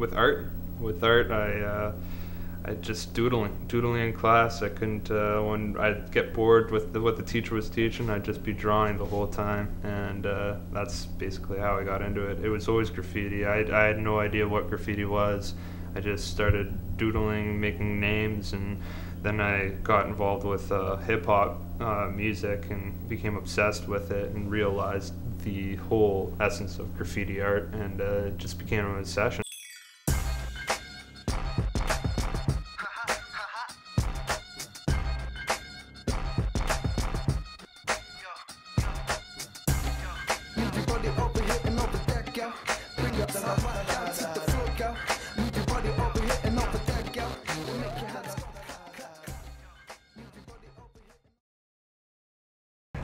with art. With art, I just doodling in class. I couldn't, when I'd get bored with what the teacher was teaching, I'd just be drawing the whole time, and that's basically how I got into it. It was always graffiti. I had no idea what graffiti was. I just started doodling, making names, and then I got involved with hip-hop music and became obsessed with it and realized the whole essence of graffiti art, and it just became an obsession.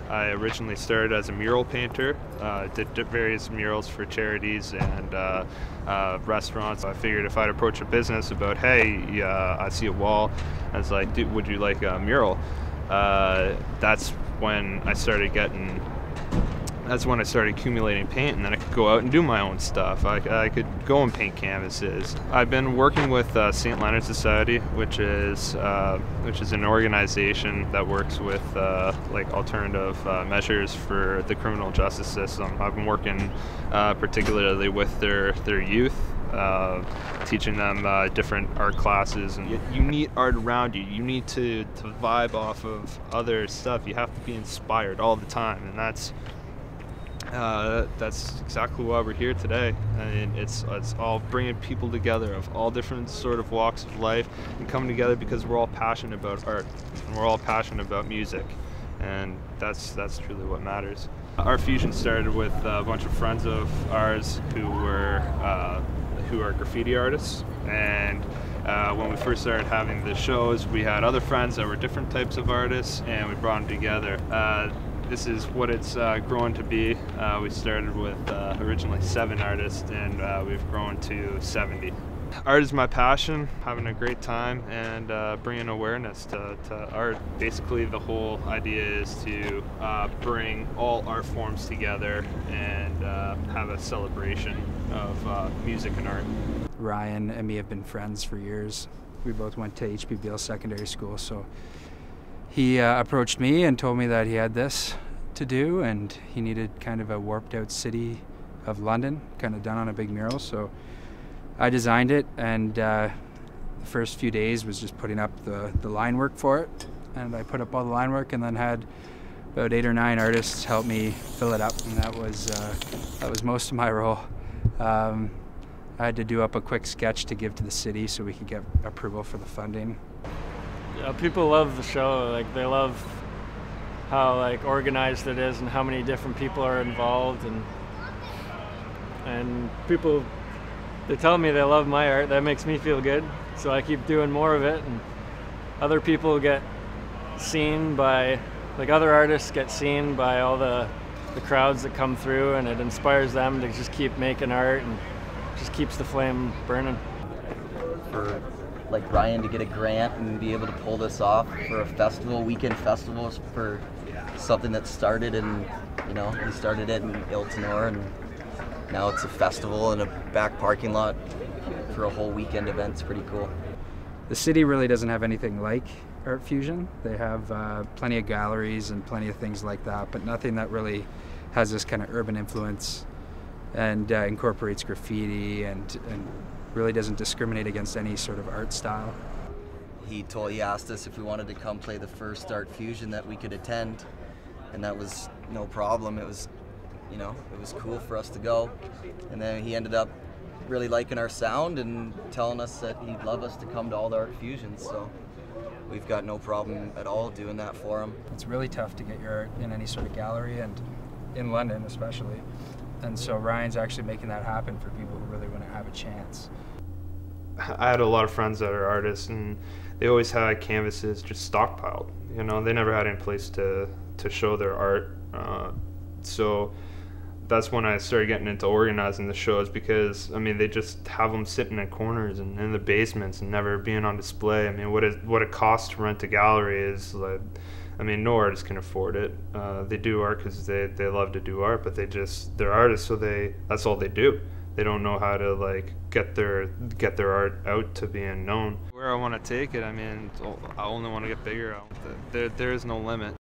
I originally started as a mural painter, did various murals for charities and restaurants. I figured if I'd approach a business about, hey, I see a wall, I was like, would you like a mural? That's when I started accumulating paint, and then I could go out and do my own stuff. I could go and paint canvases. I've been working with St. Leonard Society, which is an organization that works with like alternative measures for the criminal justice system. I've been working particularly with their youth, teaching them different art classes. And you need art around you. You need to vibe off of other stuff. You have to be inspired all the time, and that's exactly why we're here today. And it's all bringing people together of all different sort of walks of life and coming together because we're all passionate about art and we're all passionate about music, and that's truly what matters. Art Fusion started with a bunch of friends of ours who are graffiti artists, and when we first started having the shows, we had other friends that were different types of artists, and we brought them together. This is what it's grown to be. We started with originally 7 artists, and we've grown to 70. Art is my passion, having a great time, and bringing awareness to art. Basically, the whole idea is to bring all art forms together and have a celebration of music and art. Ryan and me have been friends for years. We both went to HBBL Secondary School, so he approached me and told me that he had this to do, and he needed kind of a warped out city of London, kind of done on a big mural. So I designed it, and the first few days was just putting up the line work for it. And I put up all the line work, and then had about 8 or 9 artists help me fill it up, and that was most of my role. I had to do up a quick sketch to give to the city so we could get approval for the funding. Yeah, people love the show. Like, they love how organized it is and how many different people are involved, and people, they tell me they love my art. That makes me feel good, so I keep doing more of it, and other people get seen by, other artists get seen by all the crowds that come through, and it inspires them to just keep making art, and just keeps the flame burning. For Ryan to get a grant and be able to pull this off for a festival, weekend festivals, for something that started in, he started it in Elsinore, and now it's a festival in a back parking lot for a whole weekend event. It's pretty cool. The city really doesn't have anything like Art Fusion. They have plenty of galleries and plenty of things like that, but nothing that really has this kind of urban influence and incorporates graffiti and really doesn't discriminate against any sort of art style. He asked us if we wanted to come play the first Art Fusion that we could attend, and that was no problem. It was, it was cool for us to go. And then he ended up really liking our sound and telling us that he'd love us to come to all the Art Fusions. So we've got no problem at all doing that for him. It's really tough to get your art in any sort of gallery, and in London especially. And so Ryan's actually making that happen for people who really want to have a chance. I had a lot of friends that are artists, and they always had canvases just stockpiled. They never had any place to show their art. So that's when I started getting into organizing the shows, because they just have them sitting in corners and in the basements and never being on display. what it costs to rent a gallery is no artist can afford it. They do art because they love to do art, but they're artists, so that's all they do. they don't know how to like get their art out to being known. Where I want to take it, I mean, I only want to get bigger. There is no limit.